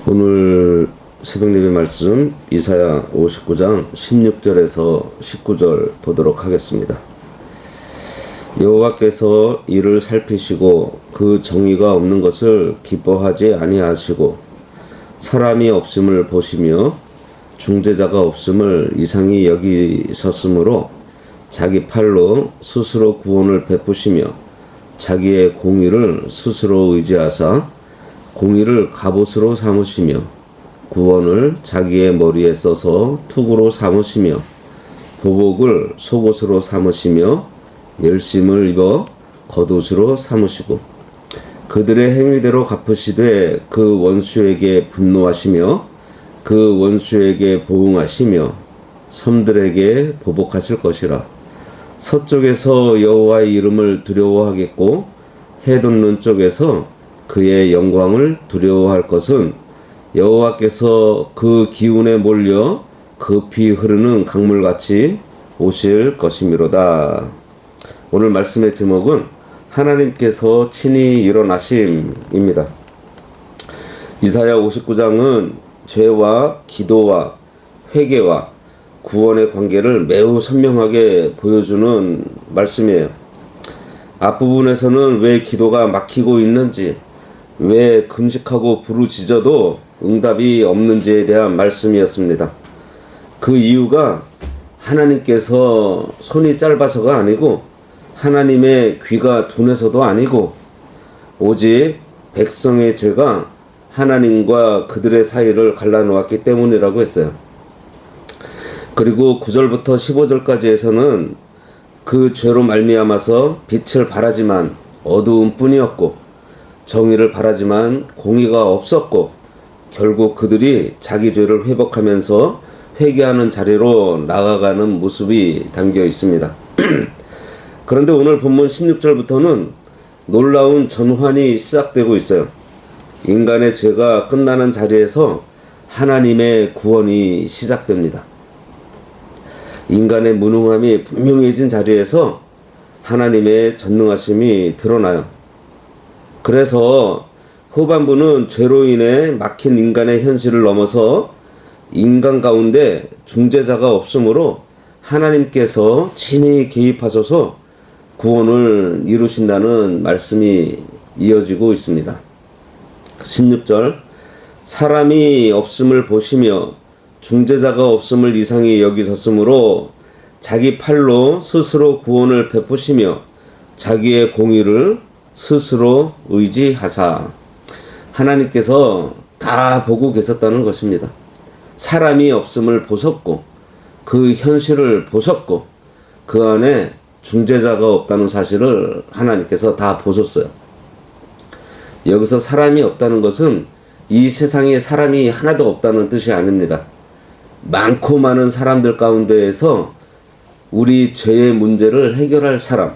오늘 새벽 예배 말씀 이사야 59장 16절에서 19절 보도록 하겠습니다. 여호와께서 이를 살피시고 그 정의가 없는 것을 기뻐하지 아니하시고 사람이 없음을 보시며 중재자가 없음을 이상히 여기셨으므로 자기 팔로 스스로 구원을 베푸시며 자기의 공의를 스스로 의지하사 공의를 갑옷으로 삼으시며 구원을 자기의 머리에 써서 투구로 삼으시며 보복을 속옷으로 삼으시며 열심을 입어 겉옷으로 삼으시고 그들의 행위대로 갚으시되 그 원수에게 분노하시며 그 원수에게 보응하시며 섬들에게 보복하실 것이라. 서쪽에서 여호와의 이름을 두려워하겠고 해돋는 쪽에서 그의 영광을 두려워할 것은 여호와께서 그 기운에 몰려 급히 흐르는 강물같이 오실 것이미로다. 오늘 말씀의 제목은 하나님께서 친히 일어나심입니다. 이사야 59장은 죄와 기도와 회개와 구원의 관계를 매우 선명하게 보여주는 말씀이에요. 앞부분에서는 왜 기도가 막히고 있는지, 왜 금식하고 부르짖어도 응답이 없는지에 대한 말씀이었습니다. 그 이유가 하나님께서 손이 짧아서가 아니고 하나님의 귀가 둔해서도 아니고 오직 백성의 죄가 하나님과 그들의 사이를 갈라놓았기 때문이라고 했어요. 그리고 9절부터 15절까지에서는 그 죄로 말미암아서 빛을 발하지만 어두움 뿐이었고 정의를 바라지만 공의가 없었고 결국 그들이 자기 죄를 회복하면서 회개하는 자리로 나아가는 모습이 담겨 있습니다. 그런데 오늘 본문 16절부터는 놀라운 전환이 시작되고 있어요. 인간의 죄가 끝나는 자리에서 하나님의 구원이 시작됩니다. 인간의 무능함이 분명해진 자리에서 하나님의 전능하심이 드러나요. 그래서 후반부는 죄로 인해 막힌 인간의 현실을 넘어서 인간 가운데 중재자가 없으므로 하나님께서 친히 개입하셔서 구원을 이루신다는 말씀이 이어지고 있습니다. 16절 사람이 없음을 보시며 중재자가 없음을 이상히 여기셨으므로 자기 팔로 스스로 구원을 베푸시며 자기의 공의를 스스로 의지하사. 하나님께서 다 보고 계셨다는 것입니다. 사람이 없음을 보셨고 그 현실을 보셨고 그 안에 중재자가 없다는 사실을 하나님께서 다 보셨어요. 여기서 사람이 없다는 것은 이 세상에 사람이 하나도 없다는 뜻이 아닙니다. 많고 많은 사람들 가운데에서 우리 죄의 문제를 해결할 사람,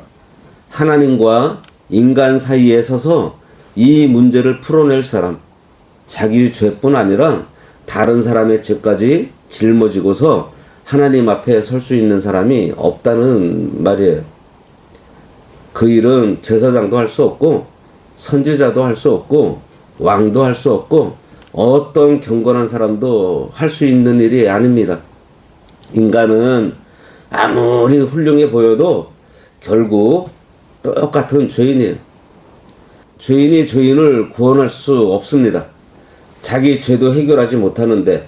하나님과 인간 사이에 서서 이 문제를 풀어낼 사람, 자기 죄뿐 아니라 다른 사람의 죄까지 짊어지고서 하나님 앞에 설 수 있는 사람이 없다는 말이에요. 그 일은 제사장도 할 수 없고 선지자도 할 수 없고 왕도 할 수 없고 어떤 경건한 사람도 할 수 있는 일이 아닙니다. 인간은 아무리 훌륭해 보여도 결국 똑같은 죄인이에요. 죄인이 죄인을 구원할 수 없습니다. 자기 죄도 해결하지 못하는데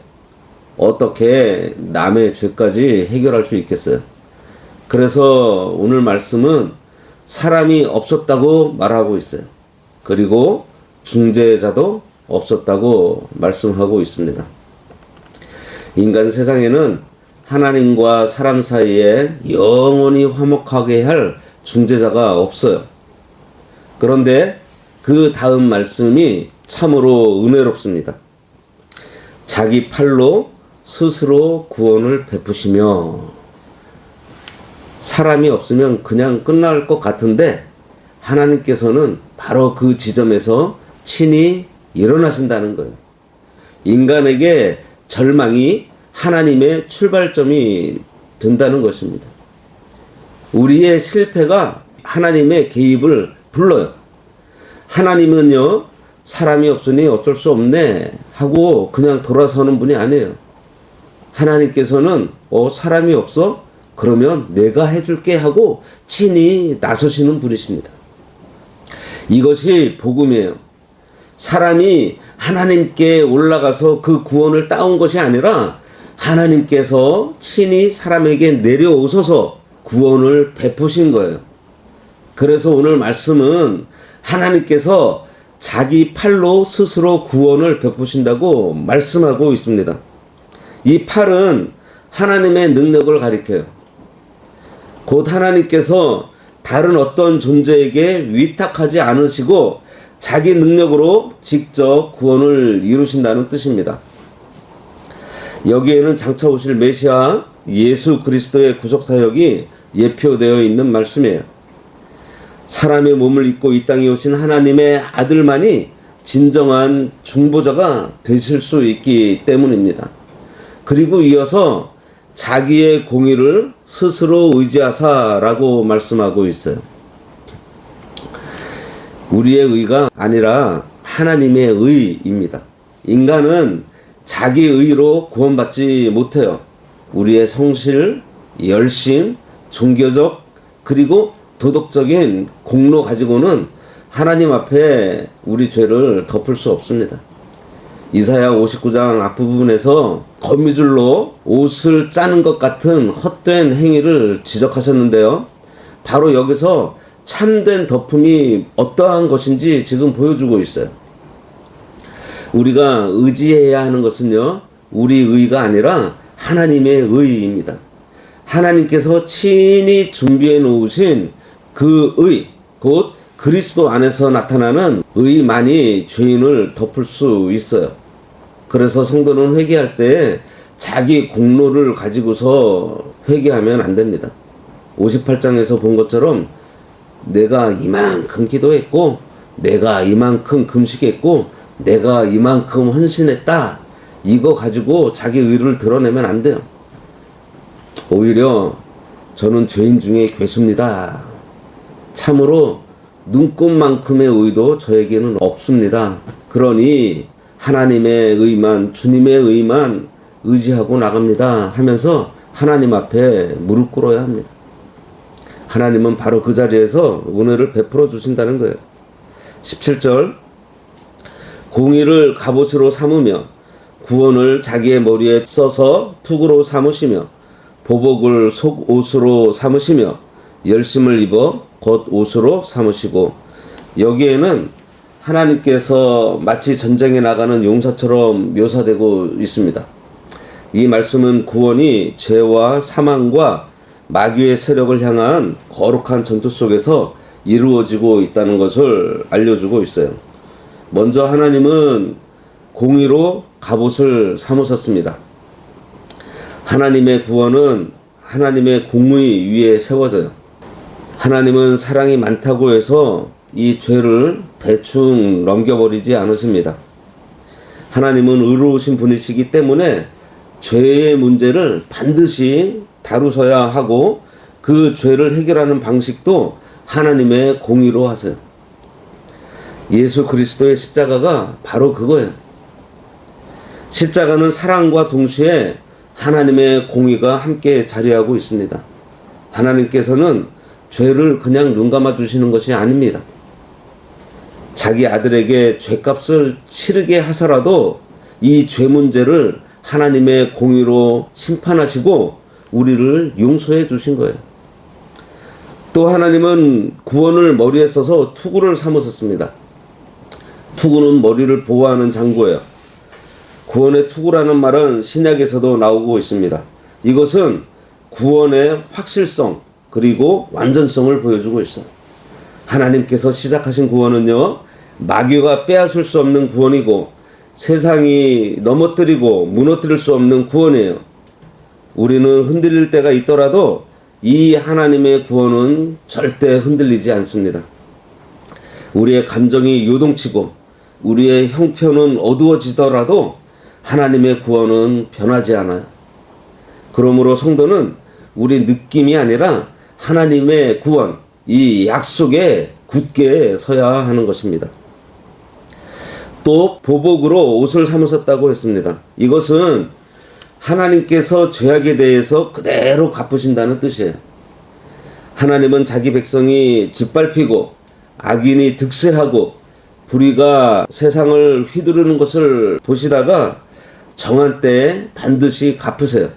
어떻게 남의 죄까지 해결할 수 있겠어요? 그래서 오늘 말씀은 사람이 없었다고 말하고 있어요. 그리고 중재자도 없었다고 말씀하고 있습니다. 인간 세상에는 하나님과 사람 사이에 영원히 화목하게 할 중재자가 없어요. 그런데 그 다음 말씀이 참으로 은혜롭습니다. 자기 팔로 스스로 구원을 베푸시며. 사람이 없으면 그냥 끝날 것 같은데 하나님께서는 바로 그 지점에서 친히 일어나신다는 거예요. 인간에게 절망이 하나님의 출발점이 된다는 것입니다. 우리의 실패가 하나님의 개입을 불러요. 하나님은요, 사람이 없으니 어쩔 수 없네 하고 그냥 돌아서는 분이 아니에요. 하나님께서는 사람이 없어? 그러면 내가 해줄게 하고 친히 나서시는 분이십니다. 이것이 복음이에요. 사람이 하나님께 올라가서 그 구원을 따온 것이 아니라 하나님께서 친히 사람에게 내려오셔서 구원을 베푸신 거예요. 그래서 오늘 말씀은 하나님께서 자기 팔로 스스로 구원을 베푸신다고 말씀하고 있습니다. 이 팔은 하나님의 능력을 가리켜요. 곧 하나님께서 다른 어떤 존재에게 위탁하지 않으시고 자기 능력으로 직접 구원을 이루신다는 뜻입니다. 여기에는 장차 오실 메시아 예수 그리스도의 구속 사역이 예표되어 있는 말씀이에요. 사람의 몸을 입고 이 땅에 오신 하나님의 아들만이 진정한 중보자가 되실 수 있기 때문입니다. 그리고 이어서 자기의 공의를 스스로 의지하사라고 말씀하고 있어요. 우리의 의가 아니라 하나님의 의입니다. 인간은 자기 의로 구원받지 못해요. 우리의 성실, 열심, 종교적 그리고 도덕적인 공로 가지고는 하나님 앞에 우리 죄를 덮을 수 없습니다. 이사야 59장 앞부분에서 거미줄로 옷을 짜는 것 같은 헛된 행위를 지적하셨는데요. 바로 여기서 참된 덮음이 어떠한 것인지 지금 보여주고 있어요. 우리가 의지해야 하는 것은요, 우리 의가 아니라 하나님의 의입니다. 하나님께서 친히 준비해 놓으신 그 의, 곧 그리스도 안에서 나타나는 의만이 죄인을 덮을 수 있어요. 그래서 성도는 회개할 때 자기 공로를 가지고서 회개하면 안 됩니다. 58장에서 본 것처럼 내가 이만큼 기도했고, 내가 이만큼 금식했고, 내가 이만큼 헌신했다. 이거 가지고 자기 의를 드러내면 안 돼요. 오히려 저는 죄인 중에 괴수입니다. 참으로 눈곱만큼의 의도 저에게는 없습니다. 그러니 하나님의 의만, 주님의 의만 의지하고 나갑니다 하면서 하나님 앞에 무릎 꿇어야 합니다. 하나님은 바로 그 자리에서 은혜를 베풀어 주신다는 거예요. 17절, 공의를 갑옷으로 삼으며 구원을 자기의 머리에 써서 투구로 삼으시며 보복을 속옷으로 삼으시며 열심을 입어 겉옷으로 삼으시고. 여기에는 하나님께서 마치 전쟁에 나가는 용사처럼 묘사되고 있습니다. 이 말씀은 구원이 죄와 사망과 마귀의 세력을 향한 거룩한 전투 속에서 이루어지고 있다는 것을 알려주고 있어요. 먼저 하나님은 공의로 갑옷을 삼으셨습니다. 하나님의 구원은 하나님의 공의 위에 세워져요. 하나님은 사랑이 많다고 해서 이 죄를 대충 넘겨버리지 않으십니다. 하나님은 의로우신 분이시기 때문에 죄의 문제를 반드시 다루셔야 하고 그 죄를 해결하는 방식도 하나님의 공의로 하세요. 예수 그리스도의 십자가가 바로 그거예요. 십자가는 사랑과 동시에 하나님의 공의가 함께 자리하고 있습니다. 하나님께서는 죄를 그냥 눈 감아 주시는 것이 아닙니다. 자기 아들에게 죄값을 치르게 하서라도 이 죄 문제를 하나님의 공의로 심판하시고 우리를 용서해 주신 거예요. 또 하나님은 구원을 머리에 써서 투구를 삼으셨습니다. 투구는 머리를 보호하는 장구예요. 구원의 투구라는 말은 신약에서도 나오고 있습니다. 이것은 구원의 확실성 그리고 완전성을 보여주고 있어요. 하나님께서 시작하신 구원은요, 마귀가 빼앗을 수 없는 구원이고 세상이 넘어뜨리고 무너뜨릴 수 없는 구원이에요. 우리는 흔들릴 때가 있더라도 이 하나님의 구원은 절대 흔들리지 않습니다. 우리의 감정이 요동치고 우리의 형편은 어두워지더라도 하나님의 구원은 변하지 않아요. 그러므로 성도는 우리 느낌이 아니라 하나님의 구원, 이 약속에 굳게 서야 하는 것입니다. 또 보복으로 옷을 삼으셨다고 했습니다. 이것은 하나님께서 죄악에 대해서 그대로 갚으신다는 뜻이에요. 하나님은 자기 백성이 짓밟히고 악인이 득세하고 불의가 세상을 휘두르는 것을 보시다가 정한 때에 반드시 갚으세요.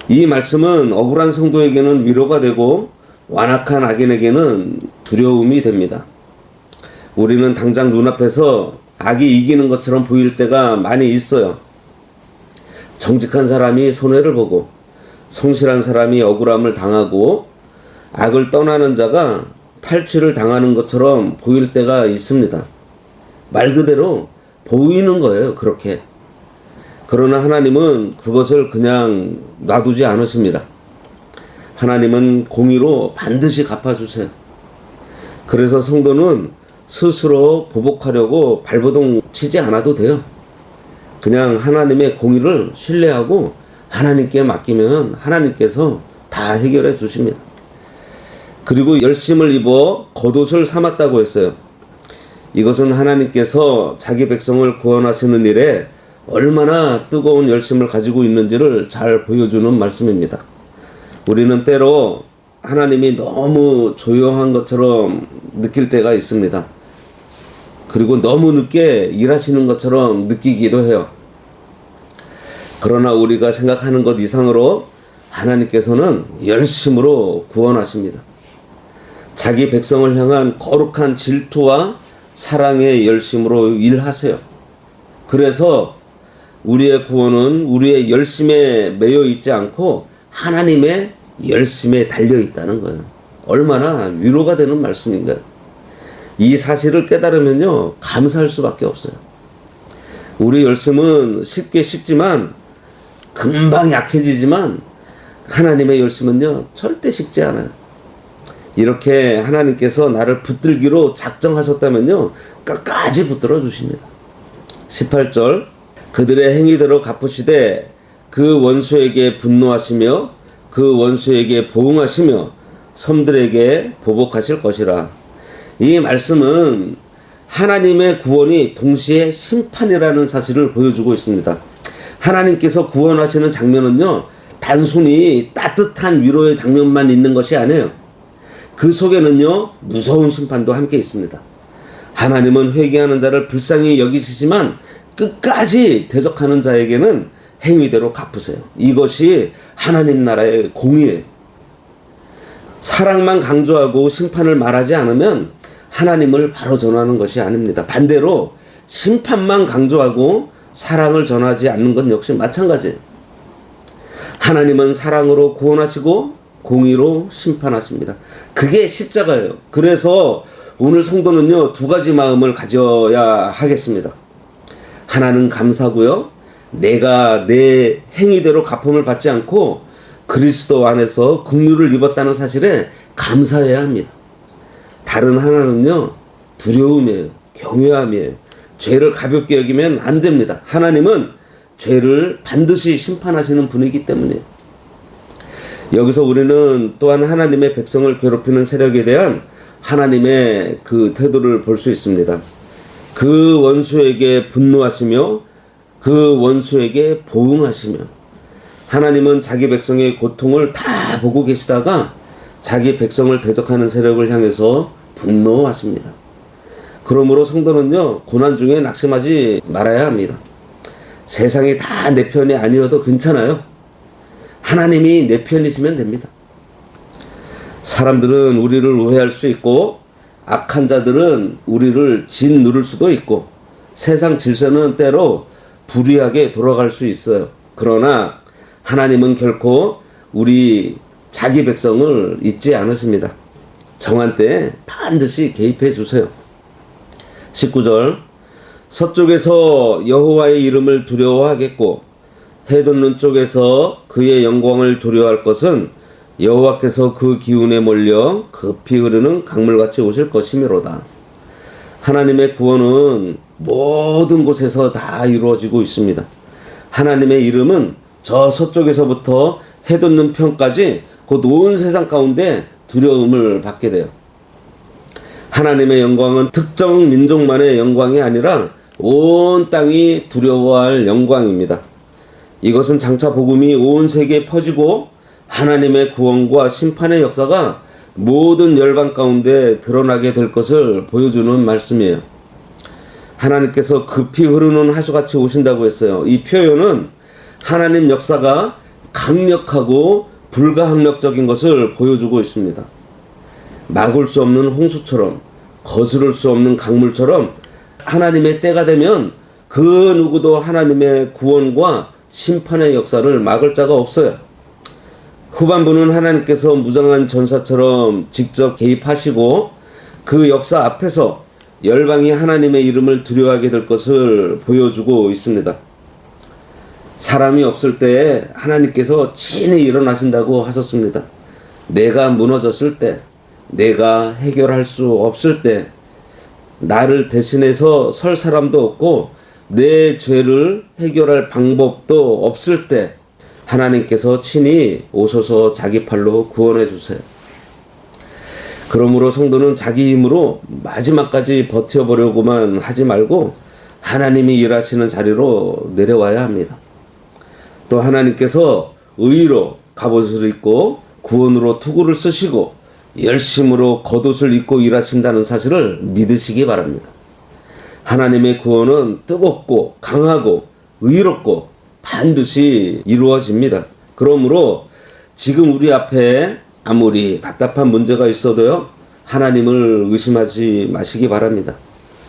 이 말씀은 억울한 성도에게는 위로가 되고 완악한 악인에게는 두려움이 됩니다. 우리는 당장 눈앞에서 악이 이기는 것처럼 보일 때가 많이 있어요. 정직한 사람이 손해를 보고 성실한 사람이 억울함을 당하고 악을 떠나는 자가 탈취를 당하는 것처럼 보일 때가 있습니다. 말 그대로 보이는 거예요. 그렇게. 그러나 하나님은 그것을 그냥 놔두지 않으십니다. 하나님은 공의로 반드시 갚아주세요. 그래서 성도는 스스로 보복하려고 발버둥 치지 않아도 돼요. 그냥 하나님의 공의를 신뢰하고 하나님께 맡기면 하나님께서 다 해결해 주십니다. 그리고 열심을 입어 겉옷을 삼았다고 했어요. 이것은 하나님께서 자기 백성을 구원하시는 일에 얼마나 뜨거운 열심을 가지고 있는지를 잘 보여주는 말씀입니다. 우리는 때로 하나님이 너무 조용한 것처럼 느낄 때가 있습니다. 그리고 너무 늦게 일하시는 것처럼 느끼기도 해요. 그러나 우리가 생각하는 것 이상으로 하나님께서는 열심으로 구원하십니다. 자기 백성을 향한 거룩한 질투와 사랑의 열심으로 일하세요. 그래서 우리의 구원은 우리의 열심에 매여 있지 않고 하나님의 열심에 달려 있다는 거예요. 얼마나 위로가 되는 말씀인가요? 이 사실을 깨달으면요, 감사할 수밖에 없어요. 우리 열심은 쉽게 식지만 금방 약해지지만 하나님의 열심은요, 절대 식지 않아요. 이렇게 하나님께서 나를 붙들기로 작정하셨다면요, 끝까지 붙들어 주십니다. 18절, 그들의 행위대로 갚으시되 그 원수에게 분노하시며 그 원수에게 보응하시며 섬들에게 보복하실 것이라. 이 말씀은 하나님의 구원이 동시에 심판이라는 사실을 보여주고 있습니다. 하나님께서 구원하시는 장면은요, 단순히 따뜻한 위로의 장면만 있는 것이 아니에요. 그 속에는요, 무서운 심판도 함께 있습니다. 하나님은 회개하는 자를 불쌍히 여기시지만 끝까지 대적하는 자에게는 행위대로 갚으세요. 이것이 하나님 나라의 공의예요. 사랑만 강조하고 심판을 말하지 않으면 하나님을 바로 전하는 것이 아닙니다. 반대로 심판만 강조하고 사랑을 전하지 않는 것 역시 마찬가지예요. 하나님은 사랑으로 구원하시고 공의로 심판하십니다. 그게 십자가예요. 그래서 오늘 성도는요, 두 가지 마음을 가져야 하겠습니다. 하나는 감사고요, 내가 내 행위대로 갚음을 받지 않고 그리스도 안에서 긍휼을 입었다는 사실에 감사해야 합니다. 다른 하나는요, 두려움이에요. 경외함이에요. 죄를 가볍게 여기면 안 됩니다. 하나님은 죄를 반드시 심판하시는 분이기 때문이에요. 여기서 우리는 또한 하나님의 백성을 괴롭히는 세력에 대한 하나님의 그 태도를 볼 수 있습니다. 그 원수에게 분노하시며 그 원수에게 보응하시며. 하나님은 자기 백성의 고통을 다 보고 계시다가 자기 백성을 대적하는 세력을 향해서 분노하십니다. 그러므로 성도는요, 고난 중에 낙심하지 말아야 합니다. 세상이 다 내 편이 아니어도 괜찮아요. 하나님이 내 편이시면 됩니다. 사람들은 우리를 오해할 수 있고 악한 자들은 우리를 짓누를 수도 있고 세상 질서는 때로 불의하게 돌아갈 수 있어요. 그러나 하나님은 결코 우리 자기 백성을 잊지 않으십니다. 정한 때에 반드시 개입해 주세요. 19절, 서쪽에서 여호와의 이름을 두려워하겠고 해돋는 쪽에서 그의 영광을 두려워할 것은 여호와께서 그 기운에 몰려 급히 흐르는 강물같이 오실 것이미로다. 하나님의 구원은 모든 곳에서 다 이루어지고 있습니다. 하나님의 이름은 저 서쪽에서부터 해돋는 편까지 곧 온 세상 가운데 두려움을 받게 돼요. 하나님의 영광은 특정 민족만의 영광이 아니라 온 땅이 두려워할 영광입니다. 이것은 장차 복음이 온 세계에 퍼지고 하나님의 구원과 심판의 역사가 모든 열방 가운데 드러나게 될 것을 보여주는 말씀이에요. 하나님께서 급히 흐르는 하수같이 오신다고 했어요. 이 표현은 하나님 역사가 강력하고 불가항력적인 것을 보여주고 있습니다. 막을 수 없는 홍수처럼, 거스를 수 없는 강물처럼 하나님의 때가 되면 그 누구도 하나님의 구원과 심판의 역사를 막을 자가 없어요. 후반부는 하나님께서 무장한 전사처럼 직접 개입하시고 그 역사 앞에서 열방이 하나님의 이름을 두려워하게 될 것을 보여주고 있습니다. 사람이 없을 때에 하나님께서 친히 일어나신다고 하셨습니다. 내가 무너졌을 때, 내가 해결할 수 없을 때, 나를 대신해서 설 사람도 없고 내 죄를 해결할 방법도 없을 때 하나님께서 친히 오셔서 자기 팔로 구원해 주세요. 그러므로 성도는 자기 힘으로 마지막까지 버텨보려고만 하지 말고 하나님이 일하시는 자리로 내려와야 합니다. 또 하나님께서 의로 갑옷을 입고 구원으로 투구를 쓰시고 열심으로 겉옷을 입고 일하신다는 사실을 믿으시기 바랍니다. 하나님의 구원은 뜨겁고 강하고 의롭고 반드시 이루어집니다. 그러므로 지금 우리 앞에 아무리 답답한 문제가 있어도요, 하나님을 의심하지 마시기 바랍니다.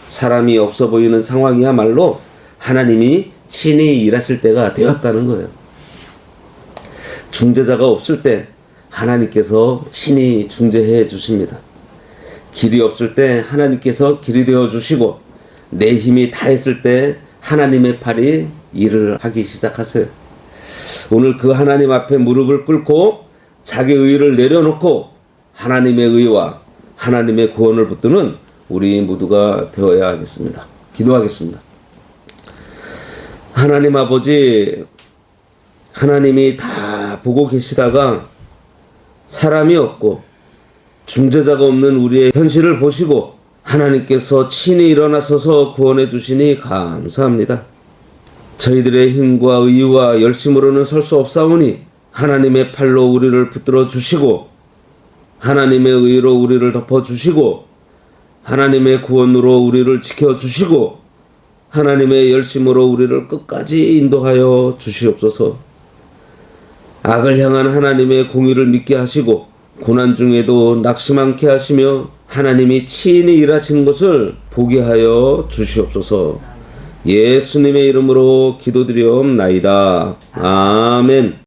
사람이 없어 보이는 상황이야말로 하나님이 친히 일하실 때가 되었다는 거예요. 중재자가 없을 때 하나님께서 친히 중재해 주십니다. 길이 없을 때 하나님께서 길이 되어 주시고 내 힘이 다했을 때 하나님의 팔이 일을 하기 시작하세요. 오늘 그 하나님 앞에 무릎을 꿇고 자기 의를 내려놓고 하나님의 의와 하나님의 구원을 붙드는 우리 모두가 되어야 하겠습니다. 기도하겠습니다. 하나님 아버지, 하나님이 다 보고 계시다가 사람이 없고 중재자가 없는 우리의 현실을 보시고 하나님께서 친히 일어나셔서 구원해 주시니 감사합니다. 저희들의 힘과 의와 열심으로는 설 수 없사오니 하나님의 팔로 우리를 붙들어 주시고 하나님의 의로 우리를 덮어 주시고 하나님의 구원으로 우리를 지켜 주시고 하나님의 열심으로 우리를 끝까지 인도하여 주시옵소서. 악을 향한 하나님의 공의를 믿게 하시고 고난 중에도 낙심 않게 하시며 하나님이 친히 일하시는 것을 보게 하여 주시옵소서. 예수님의 이름으로 기도드리옵나이다. 아멘.